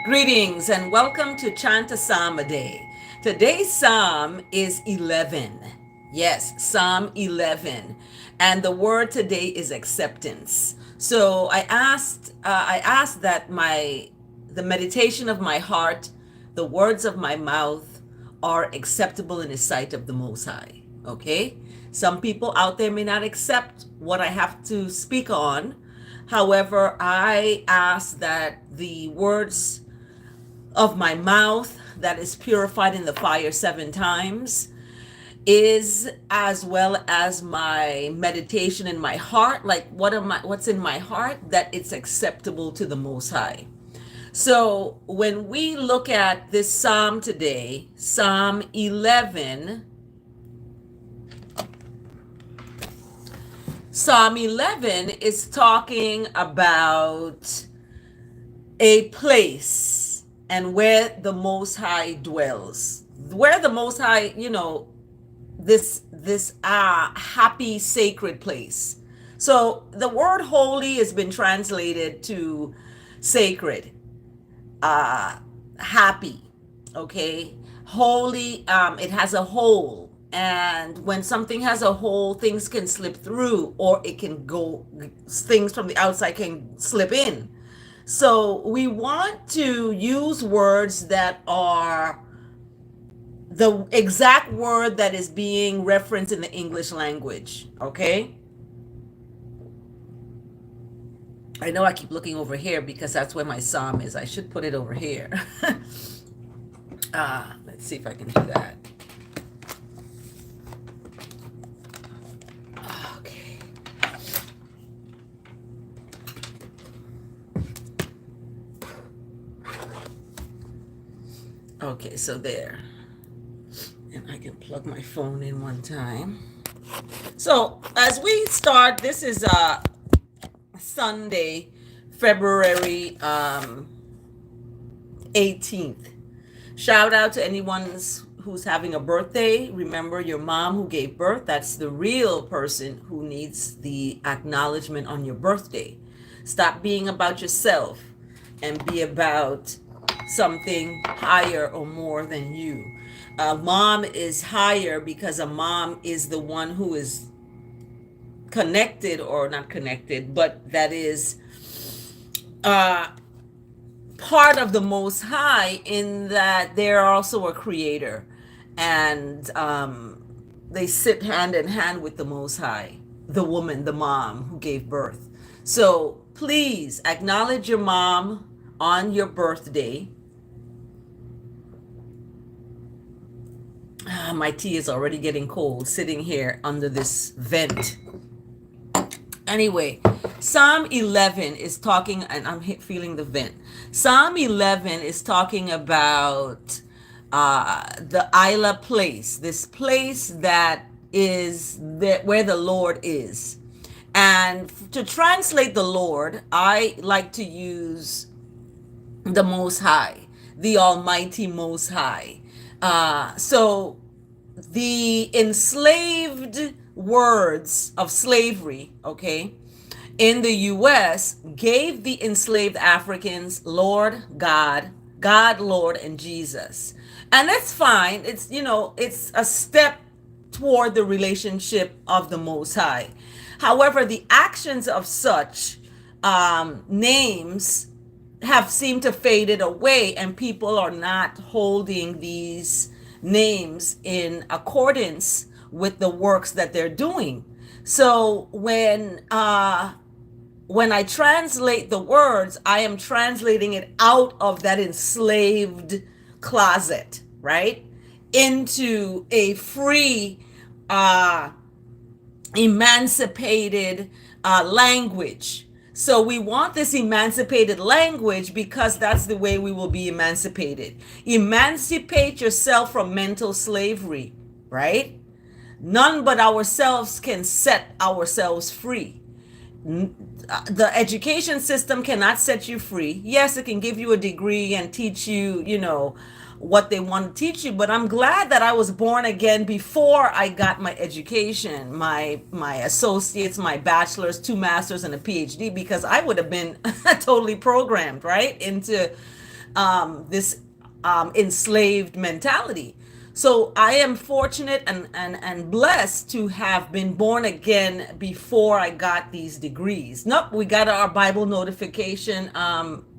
Greetings and welcome to Chant a Psalm a Day. Today's psalm is 11. Yes, Psalm 11. And the word today is acceptance. So I asked that the meditation of my heart, the words of my mouth are acceptable in the sight of the Most High. Okay? Some people out there may not accept what I have to speak on. However, I ask that the words of my mouth that is purified in the fire 7 times is, as well as my meditation in my heart, like what's in my heart, that it's acceptable to the Most High. So when we look at this psalm today, Psalm 11, Psalm 11 is talking about a place and where the Most High dwells. Where the Most High, this happy sacred place. So the word holy has been translated to sacred, happy, okay? Holy, it has a hole. And when something has a hole, things can slip through, or it can go, things from the outside can slip in. So we want to use words that are the exact word that is being referenced in the English language, okay? I know I keep looking over here because that's where my psalm is. I should put it over here. Let's see if I can do that. Okay. Okay, so there. And I can plug my phone in one time. So as we start, this is Sunday, February 18th. Shout out to anyone who's having a birthday. Remember your mom who gave birth. That's the real person who needs the acknowledgement on your birthday. Stop being about yourself and be about something higher or more than you. A mom is higher because a mom is the one who is connected, or not connected, but that is part of the Most High, in that they're also a creator, and they sit hand in hand with the Most High, the woman, the mom who gave birth. So please acknowledge your mom on your birthday. My tea is already getting cold sitting here under this vent. Anyway, Psalm 11 is talking, and I'm feeling the vent. Psalm 11 is talking about the Ilah place, this place that is where the Lord is. And to translate the Lord, I like to use the Most High, the Almighty Most High. So the enslaved words of slavery, okay, in the U.S. gave the enslaved Africans Lord, God, God, Lord, and Jesus. And that's fine. It's, it's a step toward the relationship of the Most High. However, the actions of such names have seemed to faded away, and people are not holding these names in accordance with the works that they're doing. So when I translate the words, I am translating it out of that enslaved closet, right, into a free, emancipated language. So we want this emancipated language because that's the way we will be emancipated. Emancipate yourself from mental slavery, right? None but ourselves can set ourselves free. The education system cannot set you free. Yes, it can give you a degree and teach you, what they want to teach you, but I'm glad that I was born again before I got my education, my associates, my bachelor's, 2 masters, and a PhD, because I would have been totally programmed right into this enslaved mentality. So I am fortunate and blessed to have been born again before I got these degrees. Nope, we got our Bible notification.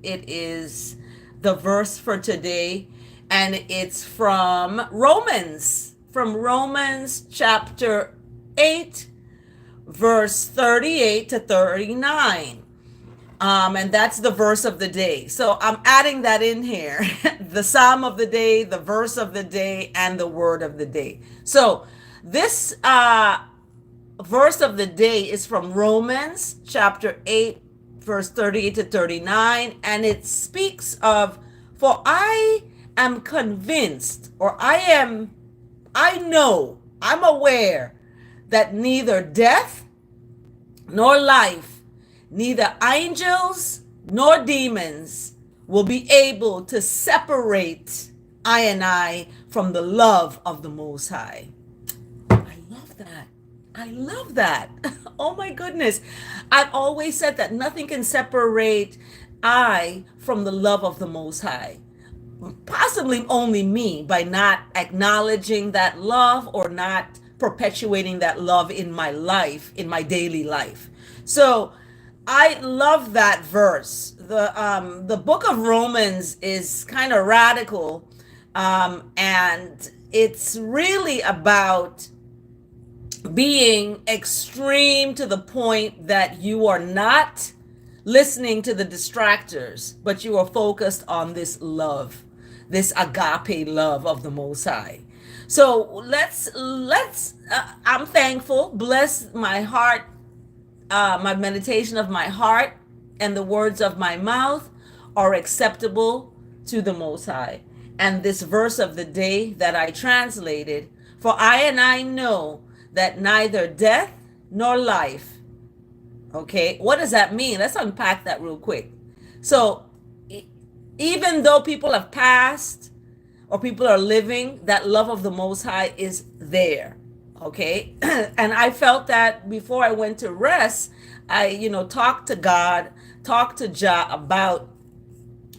It is the verse for today, and it's from Romans chapter 8, verse 38 to 39. And that's the verse of the day. So I'm adding that in here. The psalm of the day, the verse of the day, and the word of the day. So this verse of the day is from Romans chapter 8, verse 38 to 39. And it speaks of, for I am convinced, or I'm aware that neither death nor life, neither angels nor demons will be able to separate I from the love of the Most High. I love that. I love that. Oh my goodness. I've always said that nothing can separate I from the love of the Most High. Possibly only me, by not acknowledging that love or not perpetuating that love in my life, in my daily life. So I love that verse. The book of Romans is kind of radical, and it's really about being extreme to the point that you are not listening to the distractors, but you are focused on this love, this agape love of the Most High. So let's I'm thankful. Bless my heart, my meditation of my heart and the words of my mouth are acceptable to the Most High. And this verse of the day that I translated, for I know that neither death nor life. Okay, what does that mean? Let's unpack that real quick. So even though people have passed or people are living, that love of the Most High is there. Okay. And I felt that before I went to rest, I, talked to God, talked to Jah about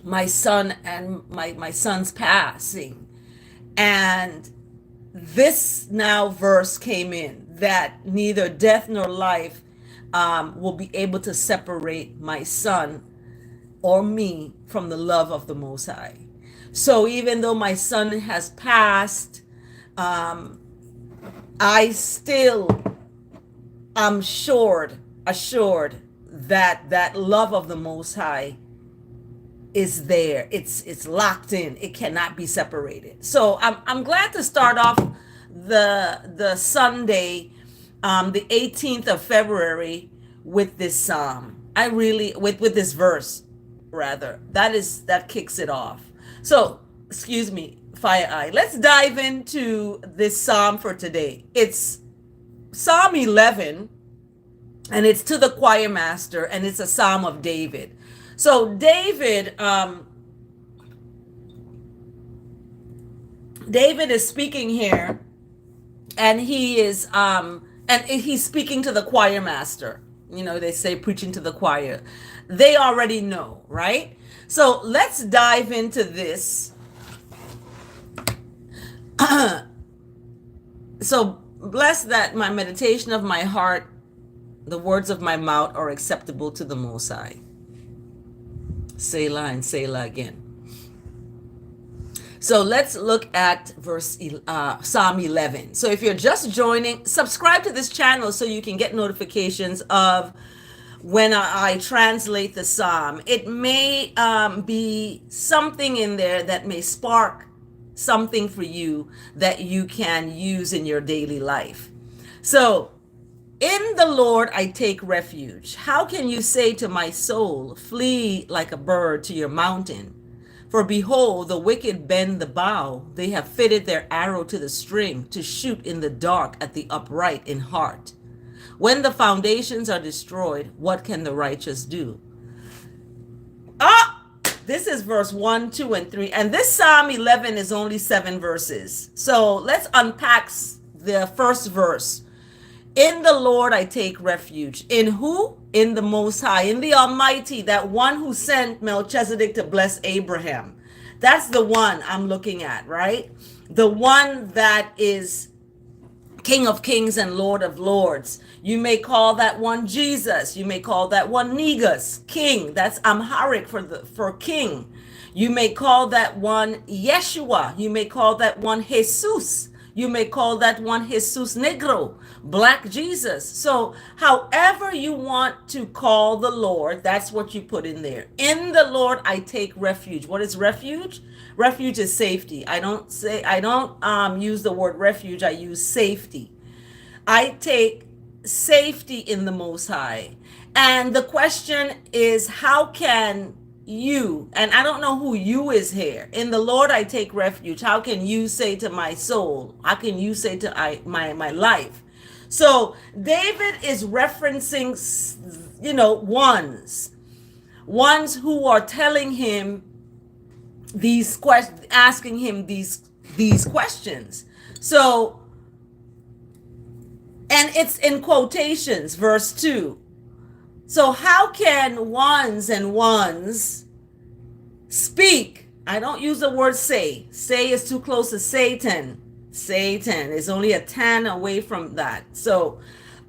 my son and my son's passing. And this now verse came in that neither death nor life will be able to separate my son or me from the love of the Most High. So even though my son has passed, I still am assured that that love of the Most High is there. It's locked in. It cannot be separated. So I'm glad to start off the Sunday, the 18th of February, with this psalm. With this verse, rather. That kicks it off. So, excuse me, Fire Eye. Let's dive into this psalm for today. It's Psalm 11, and it's to the choir master, and it's a psalm of David. So David is speaking here, and he's speaking to the choir master. They say preaching to the choir. They already know, right? So let's dive into this. So bless that my meditation of my heart, the words of my mouth are acceptable to the Most High. Selah and Selah again. So let's look at Psalm 11. So if you're just joining, subscribe to this channel so you can get notifications of when I translate the psalm. It may be something in there that may spark something for you that you can use in your daily life. So, in the Lord I take refuge. How can you say to my soul, flee like a bird to your mountain? For behold, the wicked bend the bow. They have fitted their arrow to the string to shoot in the dark at the upright in heart. When the foundations are destroyed, what can the righteous do? This is verse 1, 2, and 3. And this Psalm 11 is only 7 verses. So let's unpack the first verse. In the Lord I take refuge. In who? In the Most High, in the Almighty, that one who sent Melchizedek to bless Abraham. That's the one I'm looking at, right? The one that is King of Kings and Lord of Lords. You may call that one Jesus. You may call that one Negus, King. That's Amharic for king. You may call that one Yeshua. You may call that one Jesus. You may call that one Jesus Negro, Black Jesus. So, however you want to call the Lord, that's what you put in there. In the Lord, I take refuge. What is refuge? Refuge is safety. I don't use the word refuge. I use safety. I take safety in the Most High. And the question is, how can you, and I don't know who you is here, in the Lord I take refuge. How can you say to my soul? How can you say to my life? So David is referencing, ones who are telling him these questions, asking him these questions. So, and it's in quotations, verse 2. So how can ones and ones speak? I don't use the word say. Say is too close to Satan. Satan is only a 10 away from that. So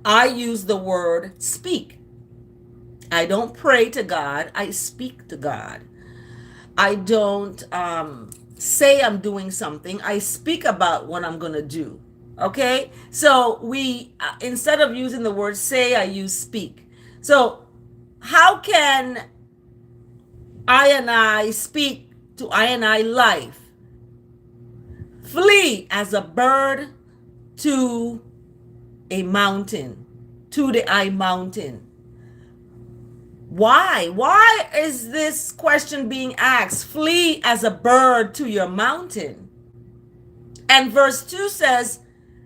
I use the word speak. I don't pray to God. I speak to God. I don't say I'm doing something. I speak about what I'm going to do. Okay? So we, instead of using the word say, I use speak. So how can I and I speak to I and I life? Flee as a bird to a mountain, to the I mountain. Why? Why is this question being asked? Flee as a bird to your mountain. And verse 2 says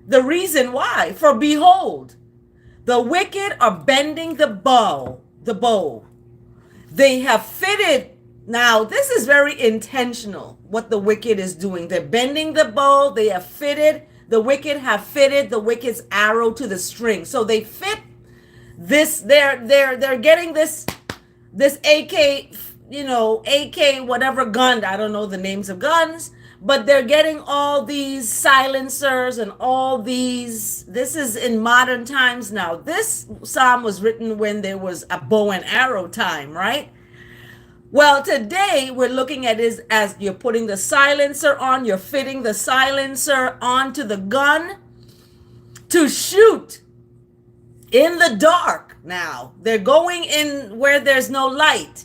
the reason why. For behold, the wicked are bending the bow. They have fitted. Now, this is very intentional, what the wicked is doing. They're bending the bow. They have fitted. The wicked have fitted the wicked's arrow to the string. So they fit this. They're getting this AK, AK whatever gun. I don't know the names of guns. But they're getting all these silencers and all these. This is in modern times now. This psalm was written when there was a bow and arrow time, right? Well, today we're looking at it as you're putting the silencer on, you're fitting the silencer onto the gun to shoot in the dark now. They're going in where there's no light.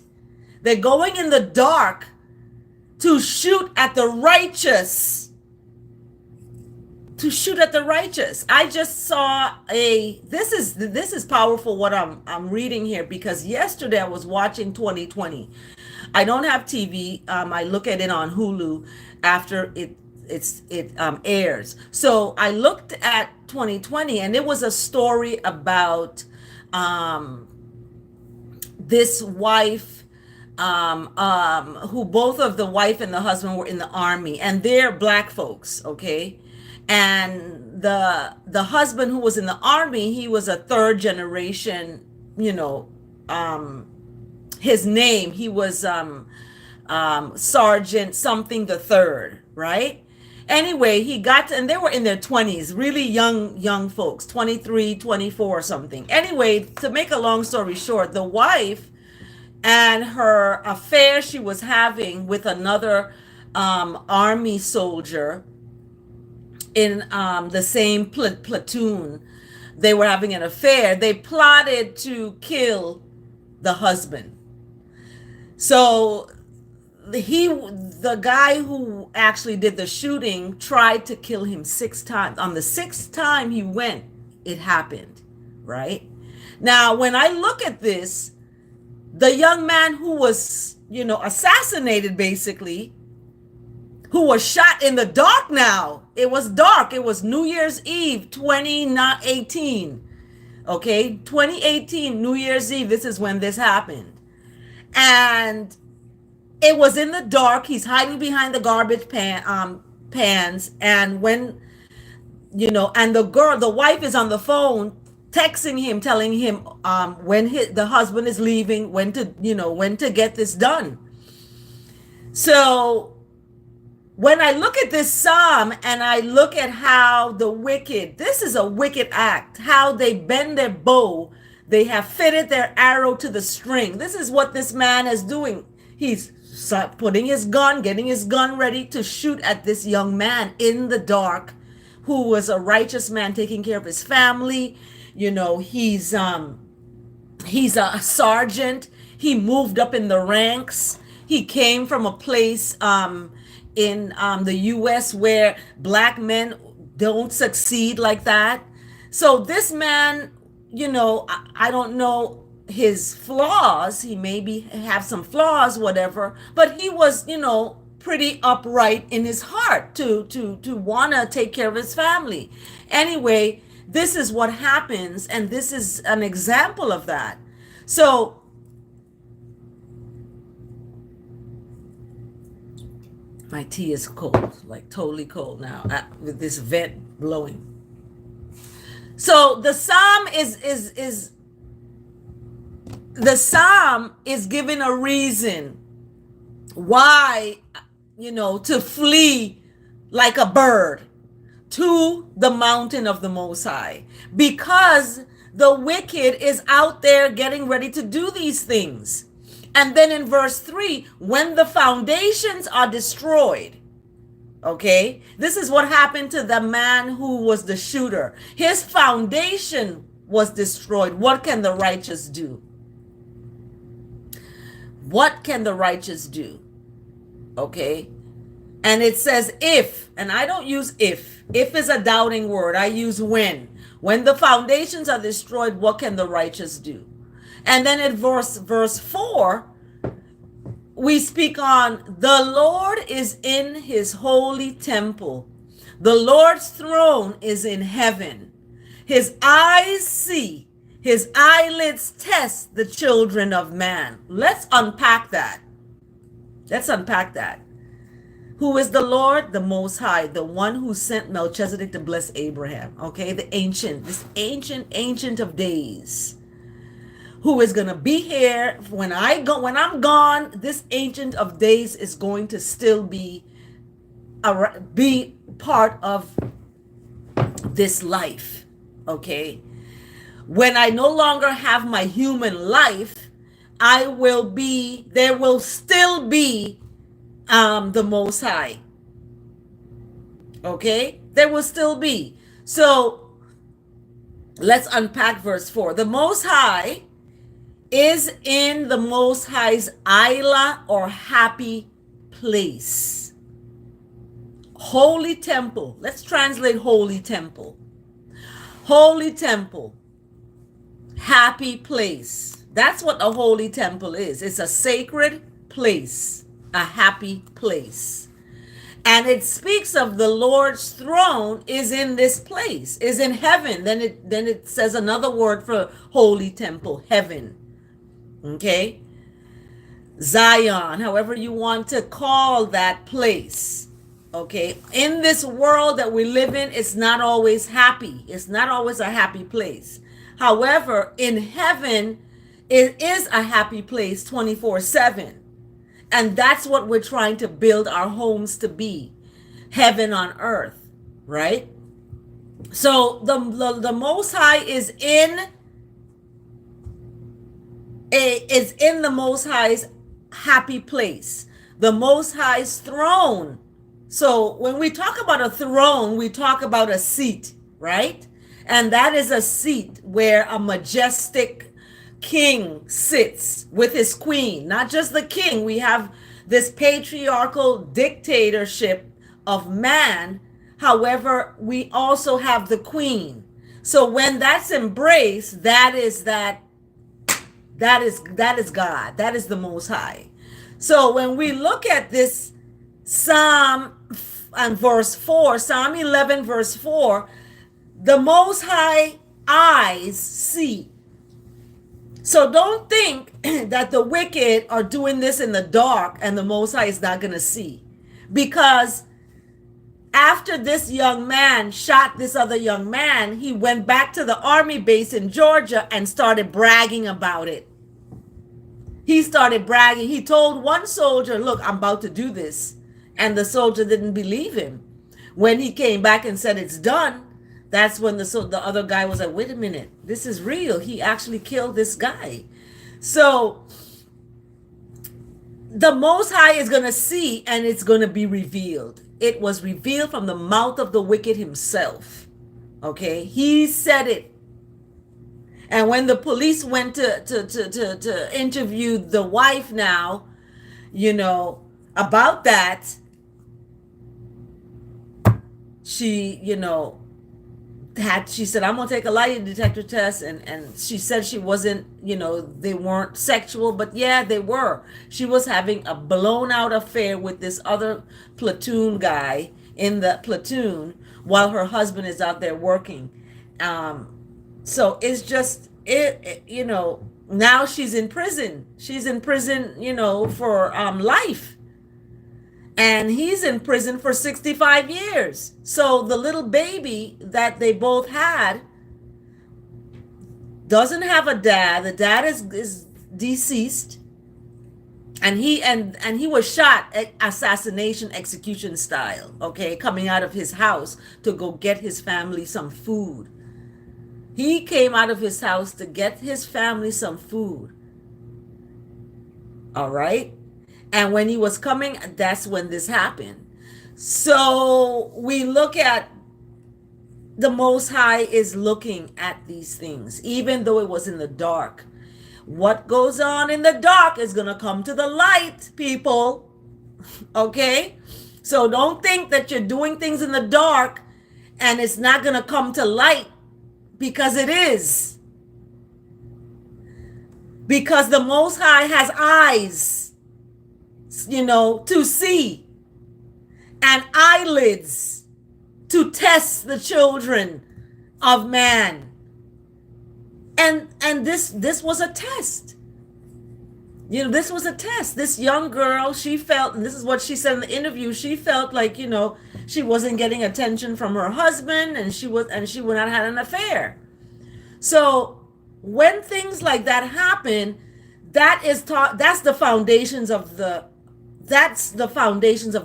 They're going in the dark to shoot at the righteous. To shoot at the righteous. I just saw this is powerful what I'm reading here, because yesterday I was watching 2020. I don't have TV. I look at it on Hulu after it airs. So I looked at 2020, and it was a story about this wife who both of the wife and the husband were in the army, and they're black folks, okay? And the husband who was in the army, he was a third generation, his name, he was Sergeant something the third, right? Anyway, he got to, and they were in their 20s, really young folks, 23, 24 or something. Anyway, to make a long story short, the wife and her affair she was having with another army soldier in the same platoon, they were having an affair. They plotted to kill the husband. So the guy who actually did the shooting tried to kill him 6 times. On the 6th time he went, it happened, right? Now, when I look at this, the young man who was, assassinated basically, who was shot in the dark now. It was dark. It was New Year's Eve, 2018. Okay, 2018, New Year's Eve, this is when this happened. And it was in the dark. He's hiding behind the garbage pans. And when, and the wife is on the phone texting him, telling him when the husband is leaving, when to get this done. So when I look at this psalm and I look at how the wicked, this is a wicked act, how they bend their bow, they have fitted their arrow to the string. This is what this man is doing. He's putting his gun, getting his gun ready to shoot at this young man in the dark, who was a righteous man taking care of his family. You know, he's a sergeant. He moved up in the ranks. He came from a place in the U.S. where black men don't succeed like that. So this man, you know, I don't know his flaws. He maybe have some flaws, whatever, but he was, you know, pretty upright in his heart to want to take care of his family. Anyway, this is what happens, and this is an example of that. So my tea is cold, like totally cold now, with this vent blowing. So the psalm is giving a reason why, you know, to flee like a bird to the mountain of the Most High, because the wicked is out there getting ready to do these things. And then in verse 3, when the foundations are destroyed, okay, this is what happened to the man who was the shooter. His foundation was destroyed. What can the righteous do? What can the righteous do? Okay. And it says if, and I don't use if. If is a doubting word. I use when. When the foundations are destroyed, what can the righteous do? And then in verse 4, we speak on the Lord is in his holy temple. The Lord's throne is in heaven. His eyes see, his eyelids test the children of man. Let's unpack that. Let's unpack that. Who is the Lord? The Most High, the one who sent Melchizedek to bless Abraham. Okay, the ancient, this ancient of days, who is going to be here when I'm gone. This ancient of days is going to still be part of this life. Okay, when I no longer have my human life, there will still be the Most High. Okay, there will still be. So let's unpack verse 4. The Most High is in the Most High's Ilah, or happy place. Holy temple. Let's translate holy temple. Holy temple. Happy place. That's what a holy temple is. It's a sacred place, a happy place. And it speaks of the Lord's throne is in this place, is in heaven. Then it says another word for holy temple, heaven. Okay, Zion, however you want to call that place. Okay, in this world that we live in, it's not always happy. It's not always a happy place. However, in heaven, it is a happy place 24/7. And that's what we're trying to build our homes to be. Heaven on earth, right? So the Most High is in the Most High's happy place, the Most High's throne. So when we talk about a throne, we talk about a seat, right? And that is a seat where a majestic king sits with his queen. Not just the king. We have this patriarchal dictatorship of man. However, we also have the queen. So when that's embraced, that is God. That is the Most High. So when we look at this Psalm and verse 4, Psalm 11 verse 4, the Most High eyes see. So don't think that the wicked are doing this in the dark and the Most High is not going to see. Because after this young man shot this other young man, he went back to the army base in Georgia and started bragging about it. He started bragging. He told one soldier, look, I'm about to do this. And the soldier didn't believe him. When he came back and said it's done, that's when the other guy was like, wait a minute, this is real. He actually killed this guy. So the Most High is going to see, and it's going to be revealed. It was revealed from the mouth of the wicked himself. Okay, he said it. And when the police went to interview the wife now, about that, she, she said, I'm gonna take a lie detector test, and she said she wasn't, they weren't sexual, but yeah, they were. She was having a blown out affair with this other platoon guy in the platoon while her husband is out there working. So it's just now she's in prison. She's in prison, for life. And he's in prison for 65 years. So the little baby that they both had doesn't have a dad. The dad is deceased. And he was shot assassination execution style, okay, coming out of his house to go get his family some food. He came out of his house to get his family some food. All right? And when he was coming, that's when this happened. So we look at the Most High is looking at these things, even though it was in the dark. What goes on in the dark is going to come to the light, people. Okay? So don't think that you're doing things in the dark and it's not going to come to light, because it is. Because the Most High has eyes, to see, and eyelids to test the children of man. And this was a test. This was a test. This young girl, she felt, and this is what she said in the interview, she felt like, she wasn't getting attention from her husband, and she would not had an affair. So when things like that happen, that's the foundations of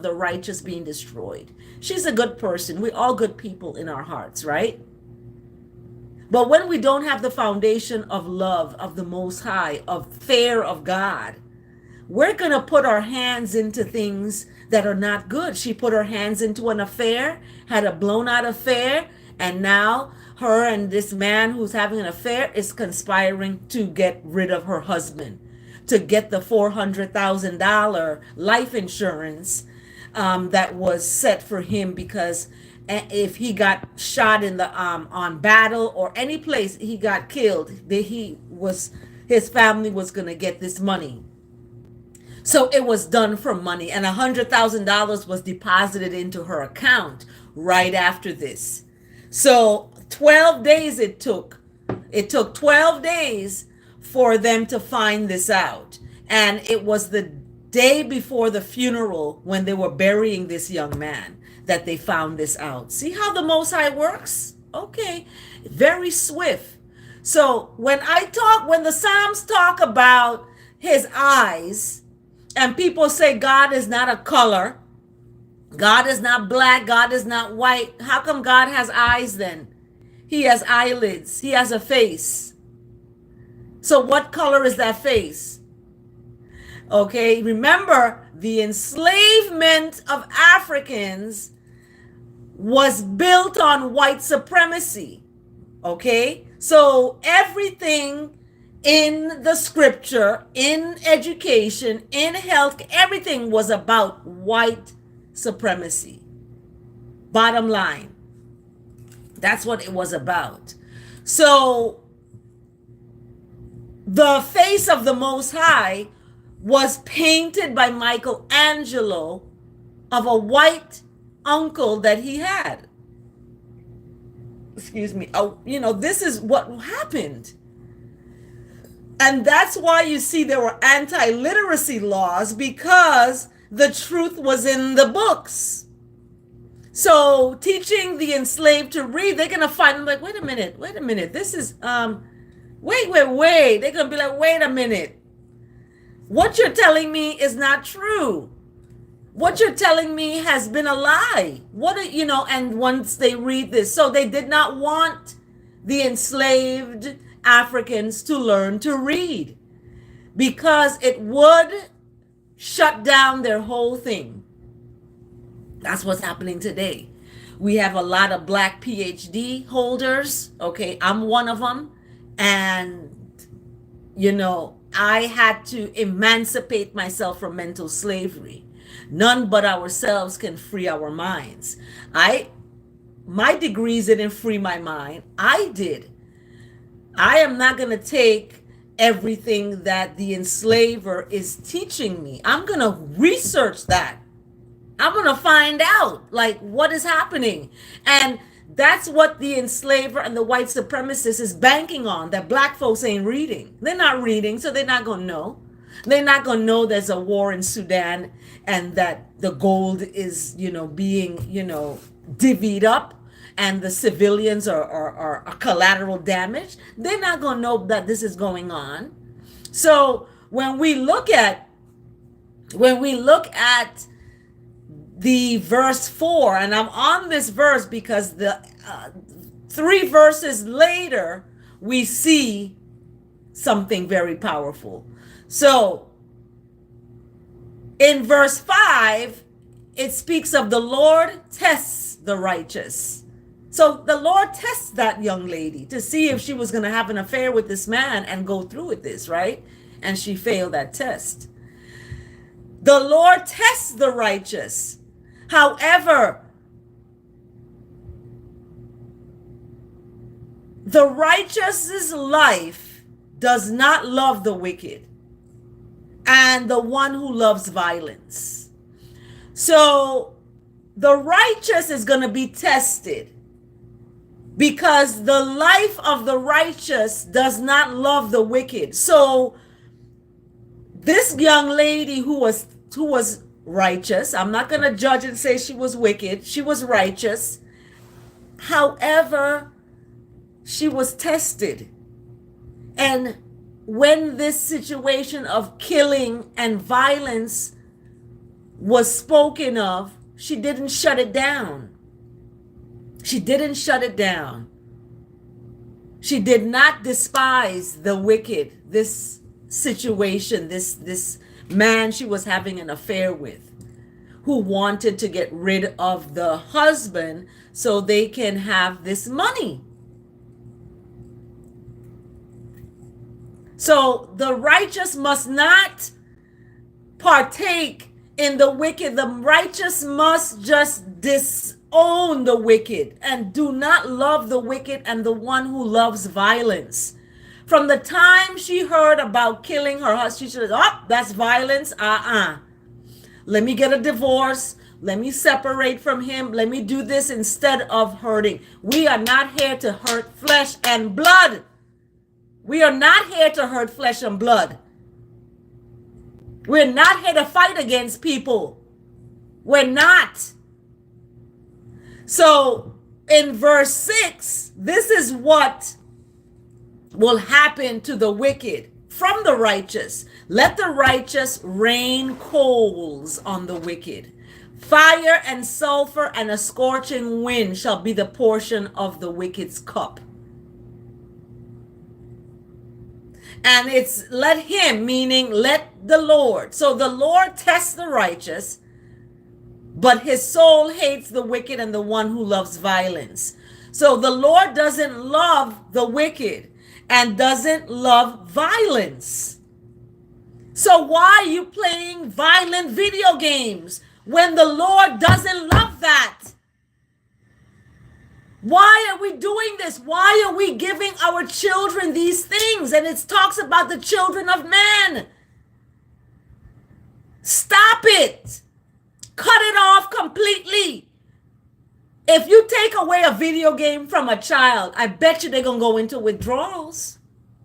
the righteous being destroyed. She's a good person. We're all good people in our hearts, right? But when we don't have the foundation of love of the Most High, of fear of God, we're going to put our hands into things that are not good. She put her hands into an affair, had a blown out affair, and now her and this man who's having an affair is conspiring to get rid of her husband, to get the $400,000 life insurance that was set for him, because if he got shot in the on battle or any place he got killed, his family was going to get this money. So it was done for money, and $100,000 was deposited into her account right after this. So 12 days it took 12 days for them to find this out. And it was the day before the funeral, when they were burying this young man, that they found this out. See how the Most High works? Okay, very swift. So when the Psalms talk about his eyes, and people say God is not a color, God is not black, God is not white, how come God has eyes then? He has eyelids, he has a face. So what color is that face? Okay, remember, the enslavement of Africans was built on white supremacy. Okay, so everything in the scripture, in education, in health, everything was about white supremacy. Bottom line, that's what it was about. So the face of the Most High was painted by Michelangelo of a white uncle that he had. Excuse me. Oh, this is what happened. And that's why you see there were anti-literacy laws, because the truth was in the books. So teaching the enslaved to read, they're going to find them like, wait a minute. This is, wait. They're going to be like, wait a minute. What you're telling me is not true. What you're telling me has been a lie. And once they read this, so they did not want the enslaved Africans to learn to read because it would shut down their whole thing. That's what's happening today. We have a lot of black PhD holders. Okay, I'm one of them. And, I had to emancipate myself from mental slavery. None but ourselves can free our minds. My degrees didn't free my mind. I did. I am not going to take everything that the enslaver is teaching me. I'm going to research that. I'm going to find out what is happening. And that's what the enslaver and the white supremacist is banking on, that black folks ain't reading. They're not reading, so they're not going to know. They're not going to know there's a war in Sudan and that the gold is, being, divvied up and the civilians are collateral damage. They're not going to know that this is going on. So when we look at the verse 4, and I'm on this verse because the 3 verses later we see something very powerful. So in verse 5, it speaks of the Lord tests the righteous. So the Lord tests that young lady to see if she was going to have an affair with this man and go through with this, right? And she failed that test. The Lord tests the righteous. However, the righteous's life does not love the wicked and the one who loves violence. So the righteous is going to be tested because the life of the righteous does not love the wicked. So this young lady who was righteous, I'm not going to judge and say she was wicked. She was righteous. However, she was tested. And when this situation of killing and violence was spoken of, she didn't shut it down. She didn't shut it down. She did not despise the wicked, this situation, this man she was having an affair with, who wanted to get rid of the husband so they can have this money. So the righteous must not partake in the wicked. The righteous must just disown the wicked and do not love the wicked and the one who loves violence. From the time she heard about killing her husband, she said, oh, that's violence. Let me get a divorce. Let me separate from him. Let me do this instead of hurting. We are not here to hurt flesh and blood. We are not here to hurt flesh and blood. We're not here to fight against people. We're not. So in verse 6, this is what will happen to the wicked from the righteous. Let the righteous rain coals on the wicked. Fire and sulfur and a scorching wind shall be the portion of the wicked's cup. And it's let him, meaning let the Lord. So the Lord tests the righteous, but his soul hates the wicked and the one who loves violence. So the Lord doesn't love the wicked and doesn't love violence. So why are you playing violent video games when the Lord doesn't love that? Why are we doing this? Why are we giving our children these things? And it talks about the children of man. Stop it. Cut it off completely. If you take away a video game from a child, I bet you they're going to go into withdrawals.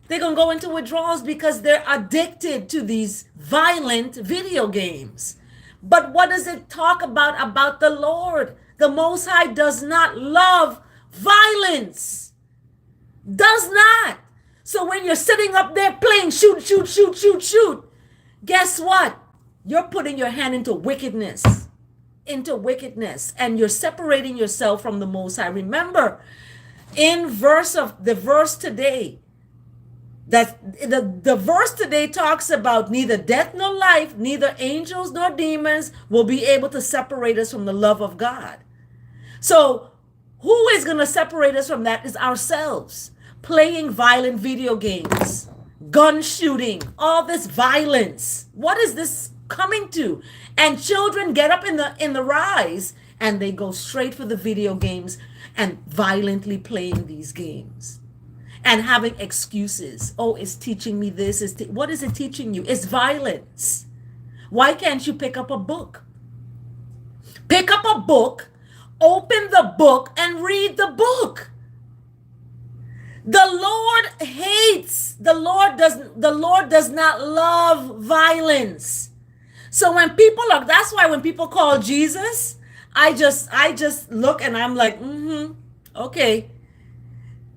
They're going to go into withdrawals because they're addicted to these violent video games. But what does it talk about the Lord? The Most High does not love violence. Does not. So when you're sitting up there playing shoot, guess what? you're putting your hand into wickedness, and you're separating yourself from the Most High. Remember, in the verse today, that the verse today talks about neither death nor life, neither angels nor demons will be able to separate us from the love of God. So who is going to separate us from that is ourselves. Playing violent video games, gun shooting, all this violence. What is this coming to? And children get up in the rise and they go straight for the video games and violently playing these games and having excuses. Oh, it's teaching me this. What is it teaching you? It's violence. Why can't you pick up a book? Pick up a book, open the book, and read the book. The Lord does not love violence. So that's why when people call Jesus, I just look and I'm like, okay.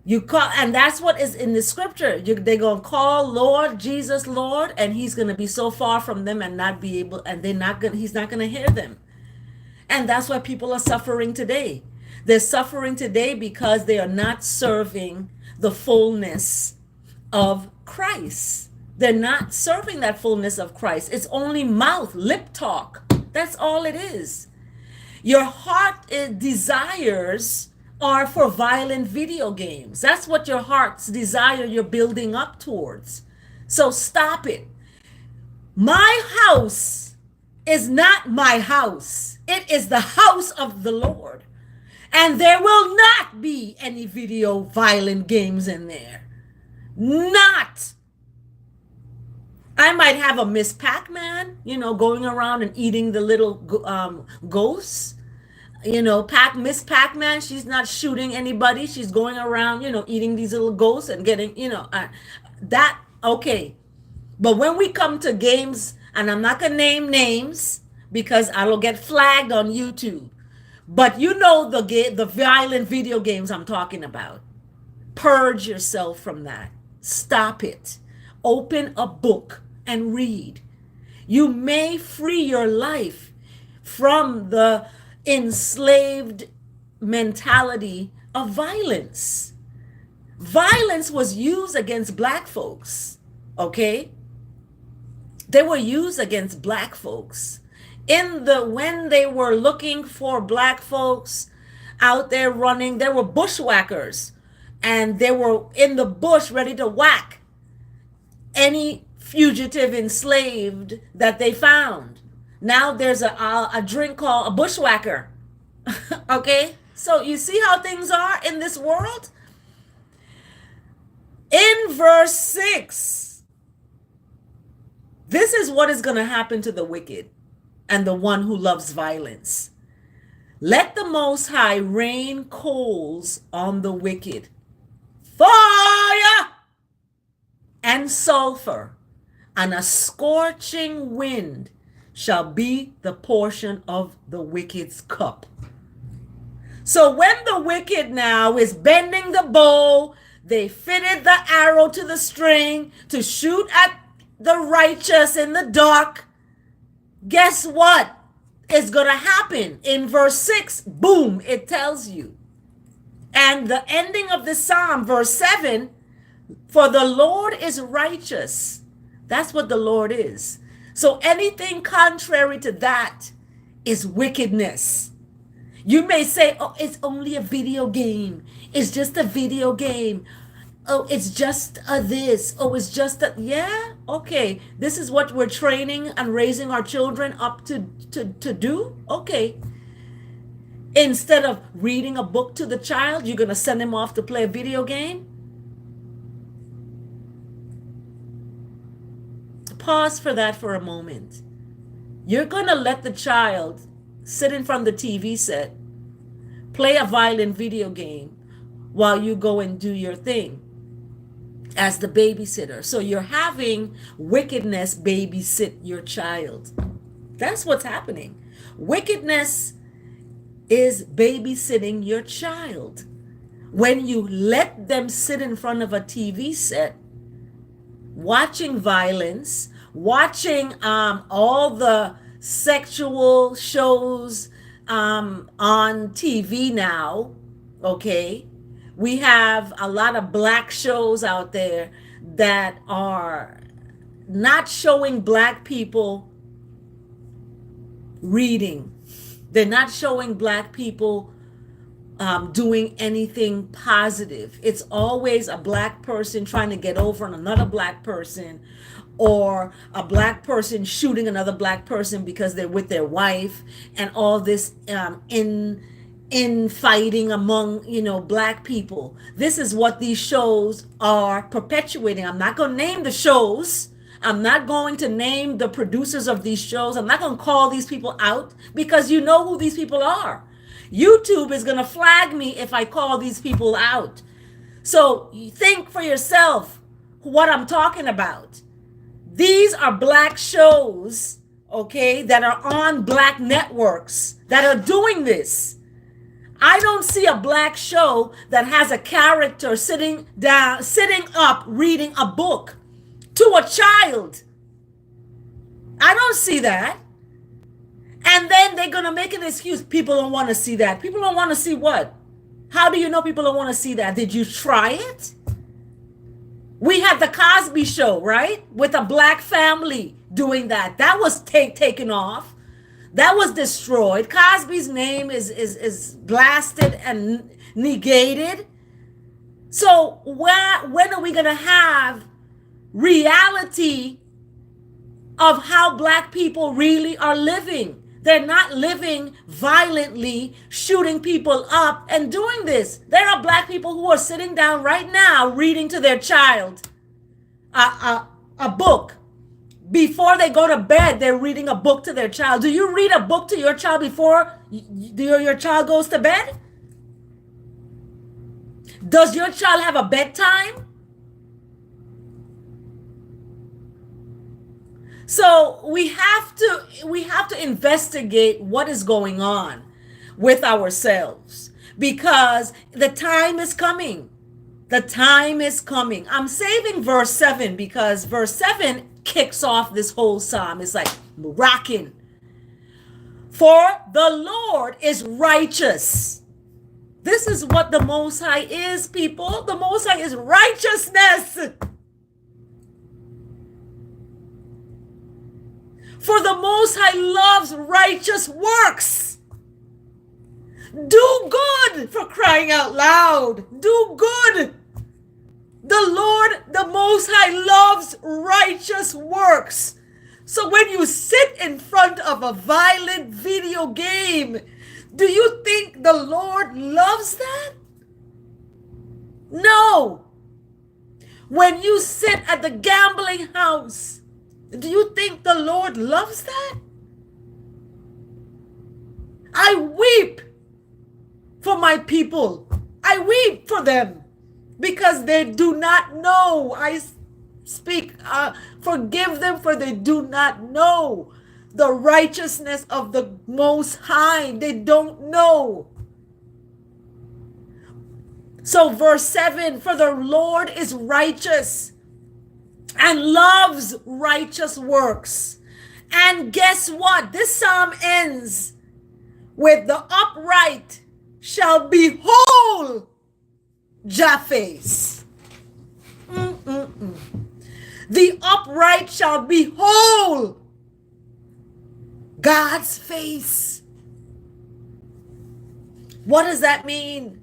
You call, and that's what is in the scripture. They're gonna call Lord Jesus Lord, and he's gonna be so far from them and not be able, and he's not gonna hear them. And that's why people are suffering today. They're suffering today because they are not serving the fullness of Christ. They're not serving that fullness of Christ. It's only mouth, lip talk. That's all it is. Your heart desires are for violent video games. That's what your heart's desire you're building up towards. So stop it. My house is not my house. It is the house of the Lord. And there will not be any video violent games in there. Not. I might have a Miss Pac-Man, going around and eating the little ghosts. Miss Pac-Man, she's not shooting anybody. She's going around, eating these little ghosts and getting, that, okay. But when we come to games, and I'm not going to name names because I will get flagged on YouTube. But the violent video games I'm talking about. Purge yourself from that. Stop it. Open a book and read. You may free your life from the enslaved mentality of violence. Violence was used against black folks, okay? They were used against black folks. When they were looking for black folks out there running, there were bushwhackers, and they were in the bush ready to whack any fugitive enslaved that they found. Now there's a drink called a bushwhacker. Okay? So you see how things are in this world? In verse 6, this is what is going to happen to the wicked and the one who loves violence. Let the Most High rain coals on the wicked, fire and sulfur, and a scorching wind shall be the portion of the wicked's cup. So when the wicked now is bending the bow, they fitted the arrow to the string to shoot at the righteous in the dark. Guess what is going to happen? In verse 6, boom, it tells you. And the ending of the psalm, verse 7, for the Lord is righteous. That's what the Lord is. So anything contrary to that is wickedness. You may say, oh, it's only a video game. It's just a video game. Oh, it's just this. Oh, it's just a, yeah, okay. This is what we're training and raising our children up to do? Okay. Instead of reading a book to the child, you're going to send him off to play a video game? Pause for that for a moment. You're going to let the child sit in front of the TV set, play a violent video game while you go and do your thing as the babysitter. So you're having wickedness babysit your child. That's what's happening. Wickedness is babysitting your child. When you let them sit in front of a TV set, watching violence, watching all the sexual shows on TV now. Okay, we have a lot of black shows out there that are not showing black people reading. They're not showing black people doing anything positive. It's always a black person trying to get over on another black person, or a black person shooting another black person because they're with their wife, and all this infighting among black people. This is what these shows are perpetuating. I'm not going to name the shows. I'm not going to name the producers of these shows. I'm not going to call these people out, because you know who these people are. YouTube is going to flag me if I call these people out. So you think for yourself what I'm talking about. These are black shows, okay, that are on black networks that are doing this. I don't see a black show that has a character sitting up reading a book to a child. I don't see that. And then they're going to make an excuse. People don't want to see that. People don't want to see what? How do you know people don't want to see that? Did you try it? We had the Cosby Show, right? With a black family doing that. That was taken off. That was destroyed. Cosby's name is blasted and negated. So when are we going to have reality of how black people really are living? They're not living violently, shooting people up and doing this. There are black people who are sitting down right now reading to their child a book. Before they go to bed, they're reading a book to their child. Do you read a book to your child before your child goes to bed? Does your child have a bedtime? So we have to investigate what is going on with ourselves, because the time is coming. The time is coming. I'm saving verse 7 because verse 7 kicks off this whole psalm. It's like rocking. For the Lord is righteous. This is what the Most High is, people. The Most High is righteousness. For the Most High loves righteous works. Do good, for crying out loud. Do good. The Lord, the Most High, loves righteous works. So when you sit in front of a violent video game, do you think the Lord loves that? No. When you sit at the gambling house, do you think the Lord loves that? I weep for my people. I weep for them because they do not know. I speak, forgive them, for they do not know the righteousness of the Most High. They don't know. So verse 7, for the Lord is righteous and loves righteous works. And guess what? This psalm ends with the upright shall behold Japheth. The upright shall behold God's face. What does that mean?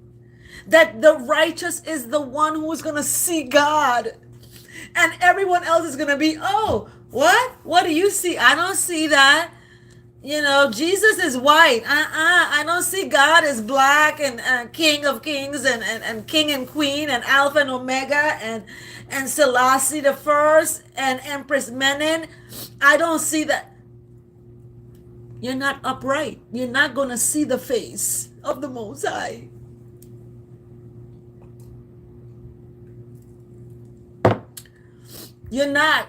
That the righteous is the one who is going to see God. And everyone else is going to be, oh, what? What do you see? I don't see that. You know, Jesus is white. I don't see God as black and King of Kings and King and Queen and Alpha and Omega and Selassie the First and Empress Menen. I don't see that. You're not upright. You're not going to see the face of the Most High. You're not.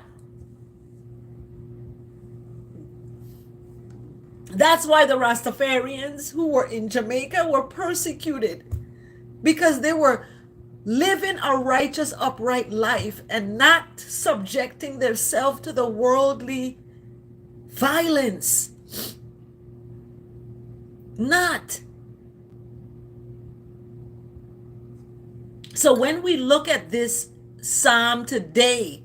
That's why the Rastafarians who were in Jamaica were persecuted, because they were living a righteous, upright life and not subjecting themselves to the worldly violence. Not. So when we look at this psalm today,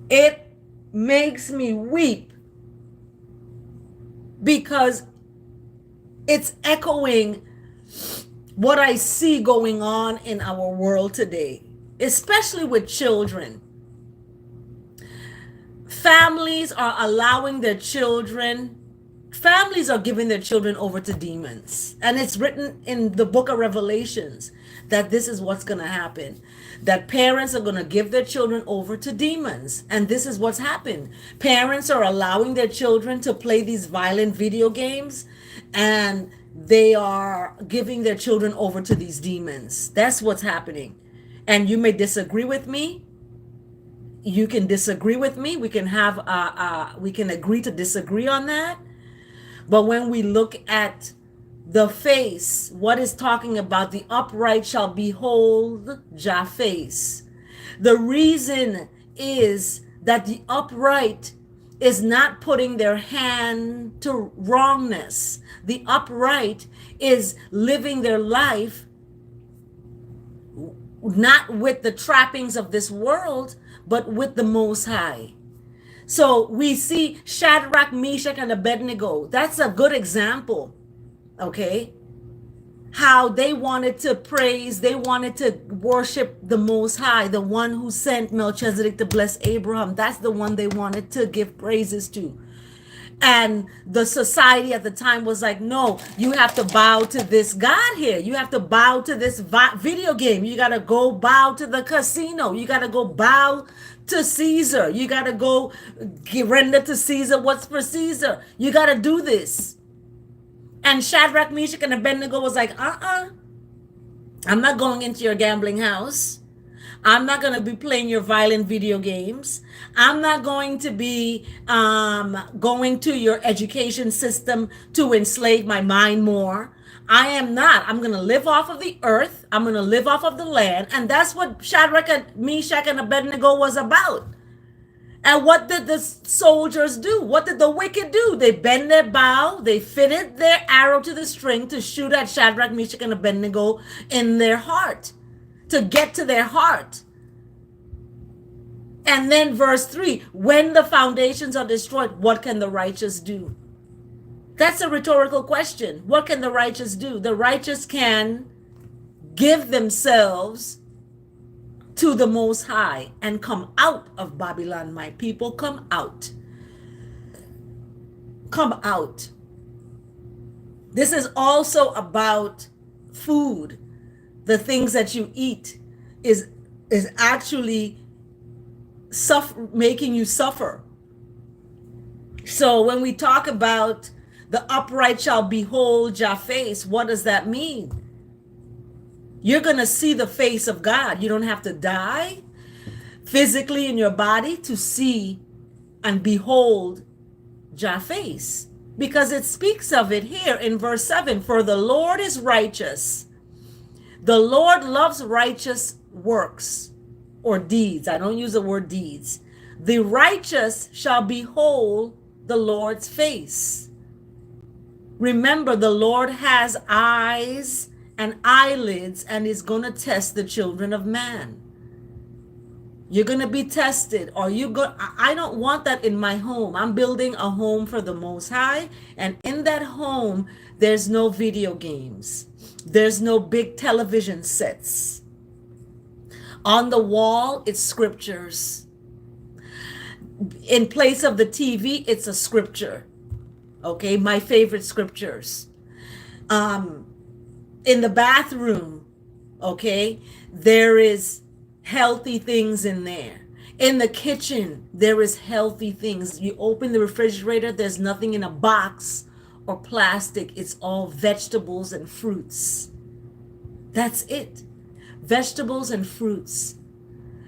it makes me weep because it's echoing what I see going on in our world today, especially with children. Families are allowing their children, families are giving their children over to demons. And it's written in the book of Revelations that this is what's going to happen. That parents are going to give their children over to demons. And this is what's happened. Parents are allowing their children to play these violent video games, and they are giving their children over to these demons. That's what's happening. And you may disagree with me. You can disagree with me. We can we can agree to disagree on that. But when we look at the face, what is talking about? The upright shall behold Jah face. The reason is that the upright is not putting their hand to wrongness. The upright is living their life not with the trappings of this world, but with the Most High. So we see Shadrach, Meshach, and Abednego. That's a good example, okay? How they wanted to praise, they wanted to worship the Most High, the one who sent Melchizedek to bless Abraham. That's the one they wanted to give praises to. And the society at the time was like, no, you have to bow to this God here. You have to bow to this video game. You got to go bow to the casino. You got to go bow to Caesar. You got to go render to Caesar what's for Caesar. You got to do this. And Shadrach, Meshach, and Abednego was like, I'm not going into your gambling house. I'm not going to be playing your violent video games. I'm not going to be going to your education system to enslave my mind more. I am not. I'm going to live off of the earth. I'm going to live off of the land. And that's what Shadrach, Meshach, and Abednego was about. And what did the soldiers do? What did the wicked do? They bent their bow. They fitted their arrow to the string to shoot at Shadrach, Meshach, and Abednego in their heart, to get to their heart. And then verse 3, when the foundations are destroyed, what can the righteous do? That's a rhetorical question. What can the righteous do? The righteous can give themselves to the Most High and come out of Babylon. My people, come out. Come out. This is also about food. The things that you eat is actually making you suffer. So when we talk about the upright shall behold Jah face, what does that mean? You're going to see the face of God. You don't have to die physically in your body to see and behold Jah face, because it speaks of it here in verse 7. For the Lord is righteous. The Lord loves righteous works or deeds. I don't use the word deeds. The righteous shall behold the Lord's face. Remember, the Lord has eyes and eyelids and is going to test the children of man. You're going to be tested. I don't want that in my home. I'm building a home for the Most High. And in that home, there's no video games. There's no big television sets. On the wall, it's scriptures. In place of the TV, it's a scripture. Okay, my favorite scriptures. In the bathroom, okay, there is healthy things in there. In the kitchen, there is healthy things. You open the refrigerator, there's nothing in a box or plastic. It's all vegetables and fruits. That's it. Vegetables and fruits,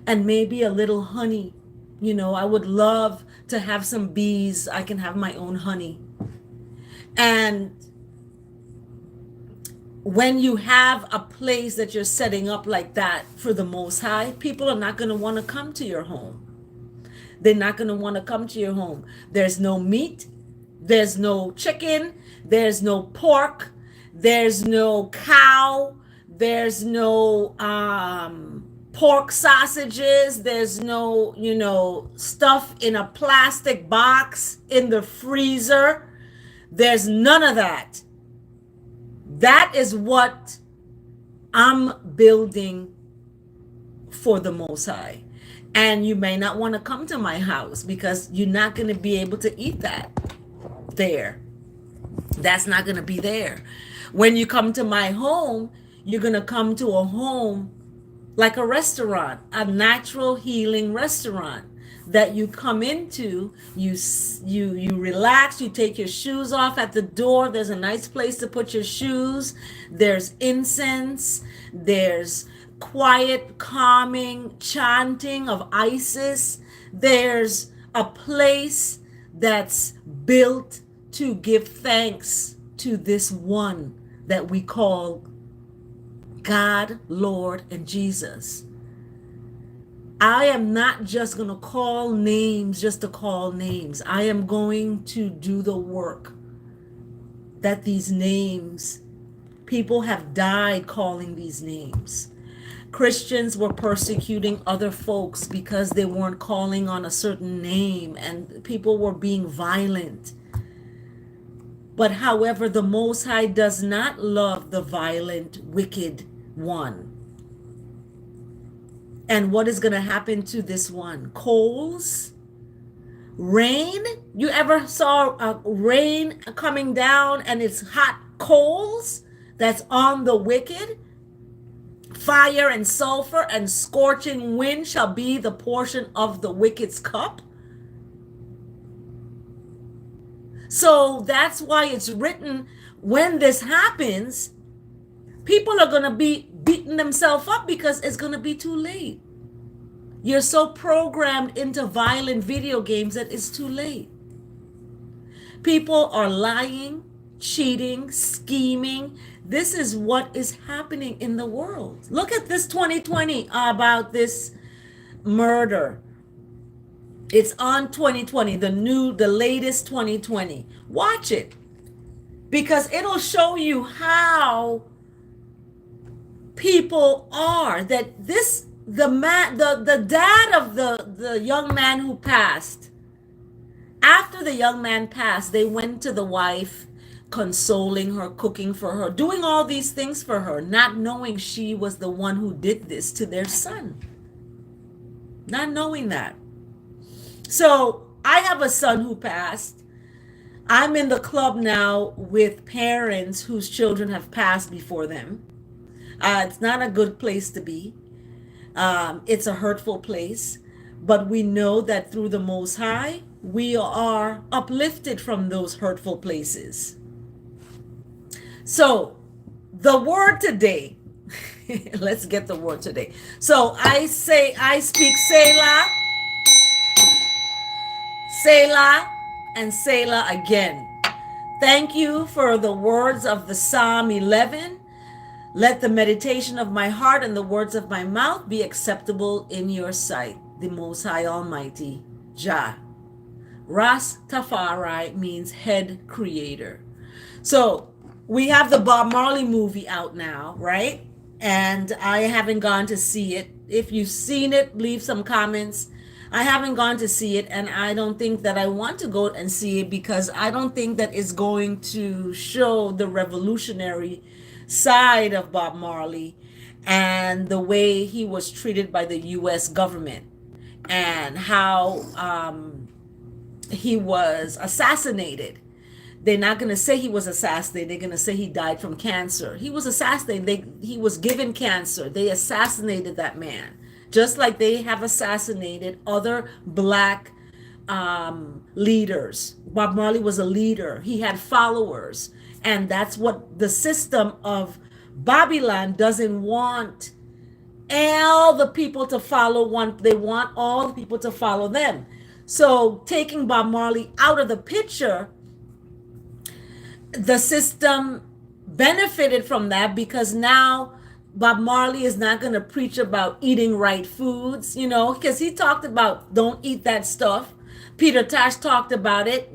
and maybe a little honey. You know, I would love to have some bees. I can have my own honey. And when you have a place that you're setting up like that for the Most High, people are not going to want to come to your home. They're not going to want to come to your home. There's no meat. There's no chicken. There's no pork. There's no cow. There's no pork sausages. There's no, stuff in a plastic box in the freezer. There's none of that. That is what I'm building for the Most High. And you may not want to come to my house because you're not going to be able to eat that there. That's not going to be there. When you come to my home, you're going to come to a home like a restaurant, a natural healing restaurant that you come into, you relax, you take your shoes off at the door. There's a nice place to put your shoes. There's incense. There's quiet, calming chanting of Isis. There's a place that's built to give thanks to this one that we call God, Lord, and Jesus. I am not just going to call names just to call names. I am going to do the work that these names, people have died calling these names. Christians were persecuting other folks because they weren't calling on a certain name, and people were being violent. But however, the Most High does not love the violent, wicked one. And what is going to happen to this one? Coals? Rain? You ever saw rain coming down and it's hot coals that's on the wicked? Fire and sulfur and scorching wind shall be the portion of the wicked's cup. So that's why it's written, when this happens, people are going to be beating themselves up because it's going to be too late. You're so programmed into violent video games that it's too late. People are lying, cheating, scheming. This is what is happening in the world. Look at this 2020 about this murder. It's on 2020, the latest 2020. Watch it, because it'll show you how people are. That this, the dad of the young man who passed, after the young man passed, they went to the wife, consoling her, cooking for her, doing all these things for her, not knowing she was the one who did this to their son. Not knowing that. So I have a son who passed. I'm in the club now with parents whose children have passed before them. It's not a good place to be. It's a hurtful place. But we know that through the Most High, we are uplifted from those hurtful places. So the word today, let's get the word today. So I speak Selah, Selah, and Selah again. Thank you for the words of the Psalm 11. Let the meditation of my heart and the words of my mouth be acceptable in your sight, the Most High Almighty, Jah. Ras Tafari means head creator. So we have the Bob Marley movie out now, right? And I haven't gone to see it. If you've seen it, leave some comments. I haven't gone to see it, and I don't think that I want to go and see it because I don't think that it's going to show the revolutionary side of Bob Marley and the way he was treated by the U.S. government and how he was assassinated. They're not going to say he was assassinated. They're going to say he died from cancer. He was assassinated. He was given cancer. They assassinated that man, just like they have assassinated other black leaders. Bob Marley was a leader. He had followers. And that's what the system of Babylon doesn't want all the people to follow one. They want all the people to follow them. So taking Bob Marley out of the picture, the system benefited from that because now Bob Marley is not going to preach about eating right foods, because he talked about don't eat that stuff. Peter Tosh talked about it,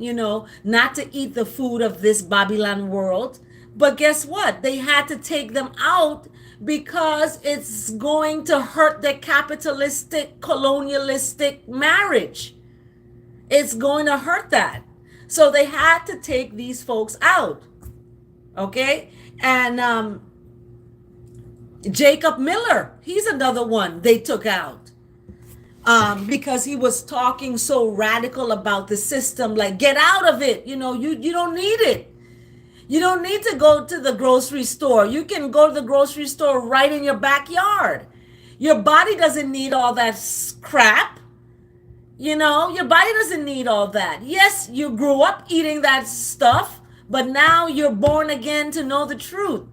not to eat the food of this Babylon world. But guess what? They had to take them out because it's going to hurt their capitalistic, colonialistic marriage. It's going to hurt that. So they had to take these folks out. Okay? And Jacob Miller, he's another one they took out. Because he was talking so radical about the system, like get out of it. You don't need it. You don't need to go to the grocery store. You can go to the grocery store right in your backyard. Your body doesn't need all that crap. Your body doesn't need all that. Yes, you grew up eating that stuff, but now you're born again to know the truth.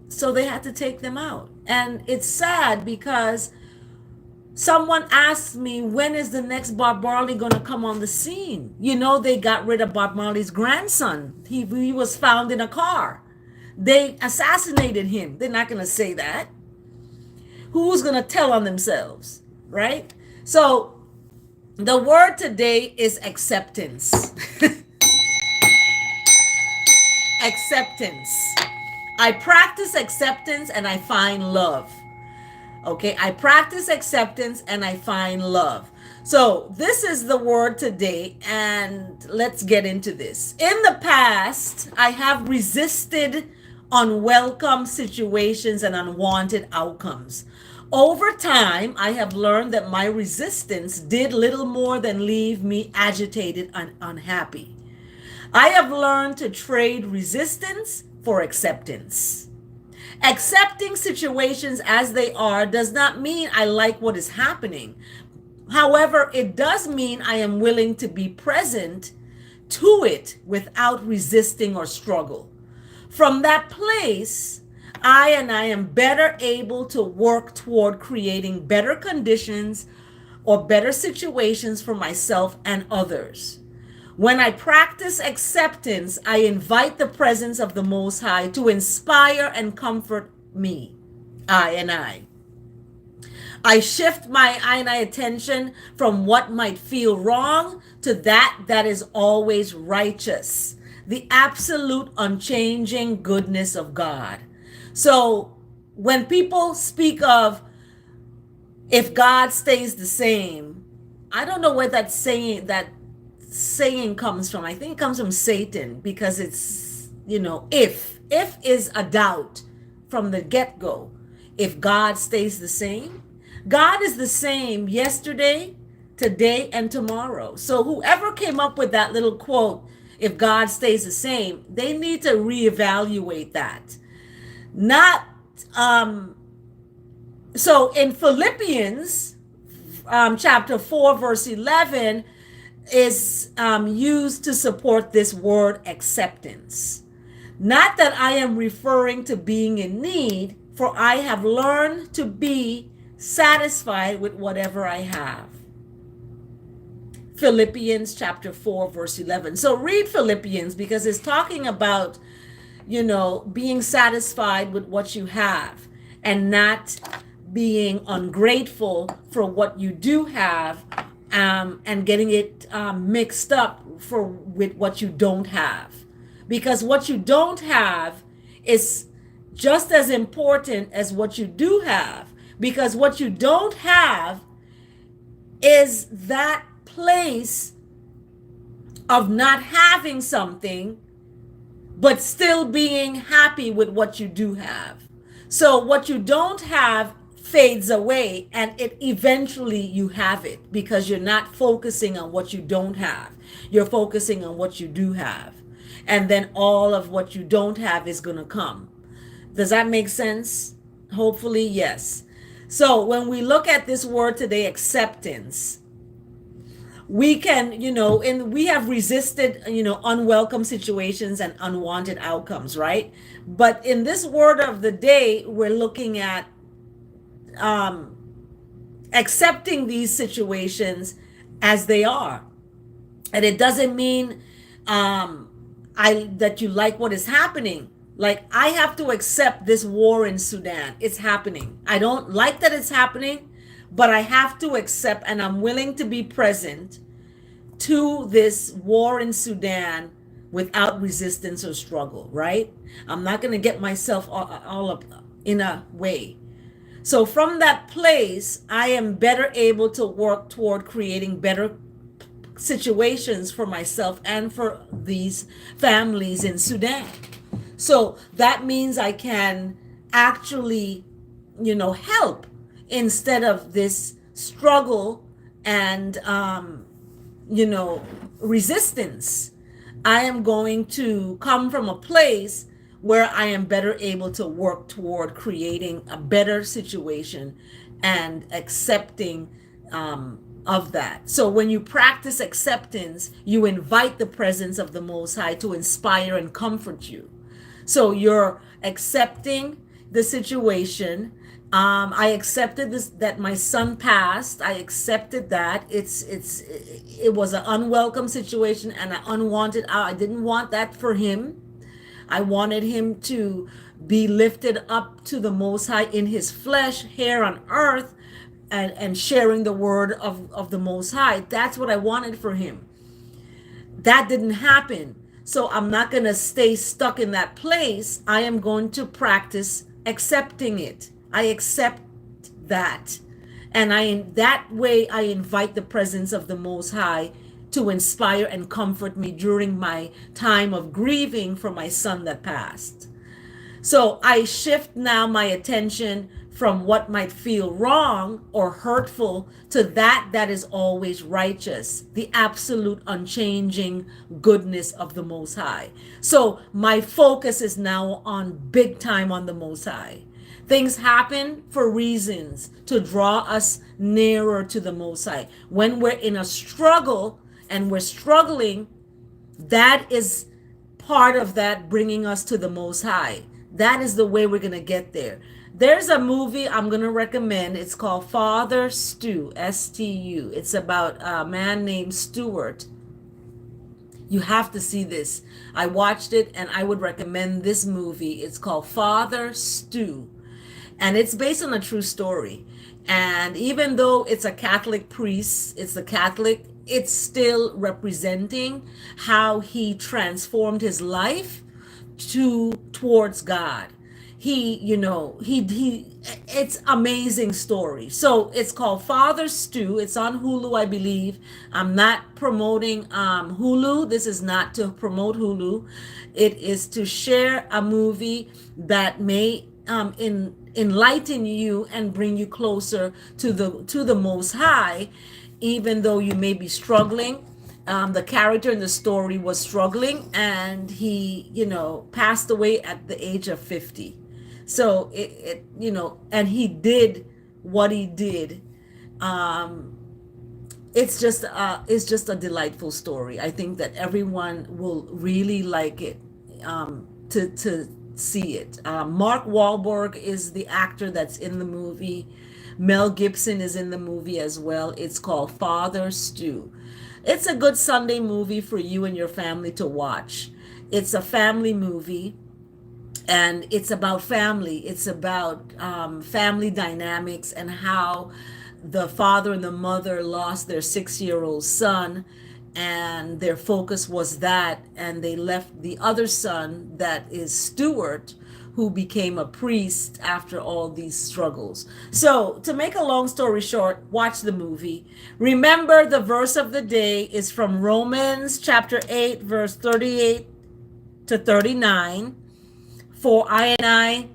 So they had to take them out. And it's sad because someone asked me, when is the next Bob Marley going to come on the scene? They got rid of Bob Marley's grandson. He was found in a car. They assassinated him. They're not going to say that. Who's going to tell on themselves, right? So the word today is acceptance. Acceptance. I practice acceptance and I find love. Okay, I practice acceptance and I find love. So this is the word today, and let's get into this. In the past, I have resisted unwelcome situations and unwanted outcomes. Over time, I have learned that my resistance did little more than leave me agitated and unhappy. I have learned to trade resistance for acceptance. Accepting situations as they are does not mean I like what is happening. However, it does mean I am willing to be present to it without resisting or struggle. From that place, I am better able to work toward creating better conditions or better situations for myself and others. When I practice acceptance, I invite the presence of the Most High to inspire and comfort me, I. I shift my I attention from what might feel wrong to that is always righteous, the absolute unchanging goodness of God. So when people speak of if God stays the same, I don't know where that saying comes from. I think it comes from Satan, because it's, if is a doubt from the get-go. If God stays the same, God is the same yesterday, today, and tomorrow. So whoever came up with that little quote, if God stays the same, they need to reevaluate that. So in Philippians chapter 4 verse 11 is used to support this word acceptance. Not that I am referring to being in need, for I have learned to be satisfied with whatever I have. Philippians chapter 4 verse 11. So read Philippians, because it's talking about, being satisfied with what you have and not being ungrateful for what you do have, and getting it mixed up with what you don't have. Because what you don't have is just as important as what you do have. Because what you don't have is that place of not having something, but still being happy with what you do have. So what you don't have fades away, and it eventually you have it, because you're not focusing on what you don't have. You're focusing on what you do have. And then all of what you don't have is going to come. Does that make sense? Hopefully, yes. So when we look at this word today, acceptance, we can, and we have resisted, unwelcome situations and unwanted outcomes, right? But in this word of the day, we're looking at accepting these situations as they are. And it doesn't mean that you like what is happening. Like, I have to accept this war in Sudan. It's happening. I don't like that it's happening, but I have to accept, and I'm willing to be present to this war in Sudan without resistance or struggle, right? I'm not going to get myself all up in a way. So from that place, I am better able to work toward creating better situations for myself and for these families in Sudan. So that means I can actually, help instead of this struggle and, resistance. I am going to come from a place where I am better able to work toward creating a better situation and accepting of that. So when you practice acceptance, you invite the presence of the Most High to inspire and comfort you. So you're accepting the situation. I accepted this, that my son passed. I accepted that it was an unwelcome situation and an unwanted. I didn't want that for him. I wanted him to be lifted up to the Most High in his flesh here on earth, and sharing the word of the Most High. That's what I wanted for him. That didn't happen. So I'm not going to stay stuck in that place. I am going to practice accepting it. I accept that. And in that way, I invite the presence of the Most High to inspire and comfort me during my time of grieving for my son that passed. So I shift now my attention from what might feel wrong or hurtful to that is always righteous, the absolute unchanging goodness of the Most High. So my focus is now on big time on the Most High. Things happen for reasons to draw us nearer to the Most High. When we're in a struggle and we're struggling, that is part of that bringing us to the Most High. That is the way we're going to get there. There's a movie I'm going to recommend. It's called Father Stu, S-T-U. It's about a man named Stewart. You have to see this. I watched it and I would recommend this movie. It's called Father Stu. And it's based on a true story. And even though it's a Catholic priest, it's still representing how he transformed his life towards God. It's amazing story. So it's called Father Stew. It's on Hulu, I believe. I'm not promoting Hulu. This is not to promote Hulu. It is to share a movie that may enlighten you and bring you closer to the Most High, even though you may be struggling. The character in the story was struggling, and he, passed away at the age of 50. So and he did what he did. It's just a delightful story. I think that everyone will really like it, to see it. Mark Wahlberg is the actor that's in the movie. Mel Gibson is in the movie as well. It's called Father Stew. It's a good Sunday movie for you and your family to watch. It's a family movie, and it's about family. It's about family dynamics and how the father and the mother lost their 6-year-old son, and their focus was that, and they left the other son, that is Stuart, who became a priest after all these struggles. So to make a long story short, watch the movie. Remember, the verse of the day is from Romans chapter 8, verse 38 to 39. For I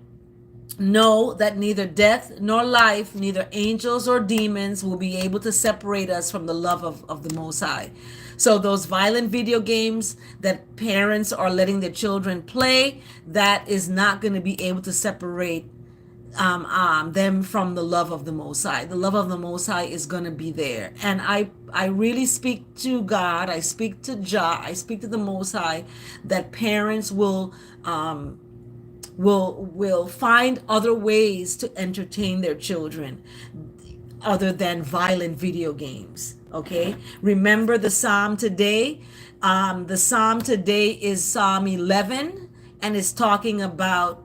know that neither death nor life, neither angels or demons will be able to separate us from the love of the Most High. So those violent video games that parents are letting their children play, that is not going to be able to separate them from the love of the Most High. The love of the Most High is going to be there. And I really speak to God. I speak to Jah. I speak to the Most High, that parents will find other ways to entertain their children. other than violent video games. Okay, remember the psalm today. The psalm today is Psalm 11, and it's talking about,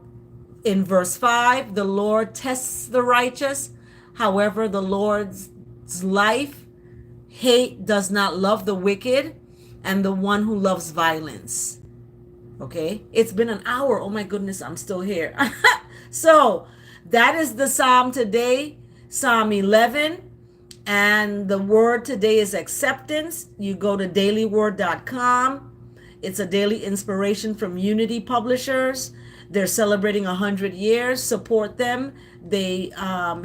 in verse 5, the Lord tests the righteous. However, the Lord's life hate does not love the wicked and the one who loves violence. Okay, it's been an hour. Oh my goodness, I'm still here. So that is the psalm today, Psalm 11. And the word today is acceptance. You go to dailyword.com. It's a daily inspiration from Unity Publishers. They're celebrating 100 years. Support them. They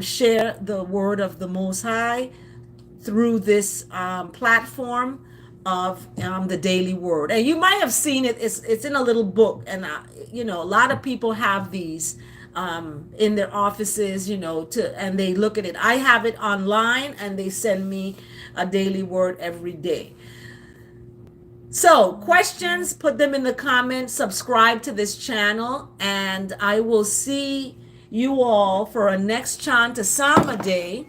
share the word of the Most High through this platform of the Daily Word. And you might have seen it. It's in a little book. And, a lot of people have these in their offices, and they look at it. I have it online, and they send me a daily word every day. So questions, put them in the comments, subscribe to this channel, and I will see you all for a next Chant to Psalm day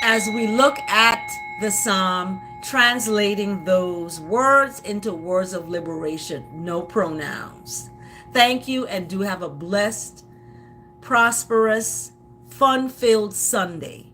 as we look at the Psalm, translating those words into words of liberation, no pronouns. Thank you, and do have a blessed, prosperous, fun-filled Sunday.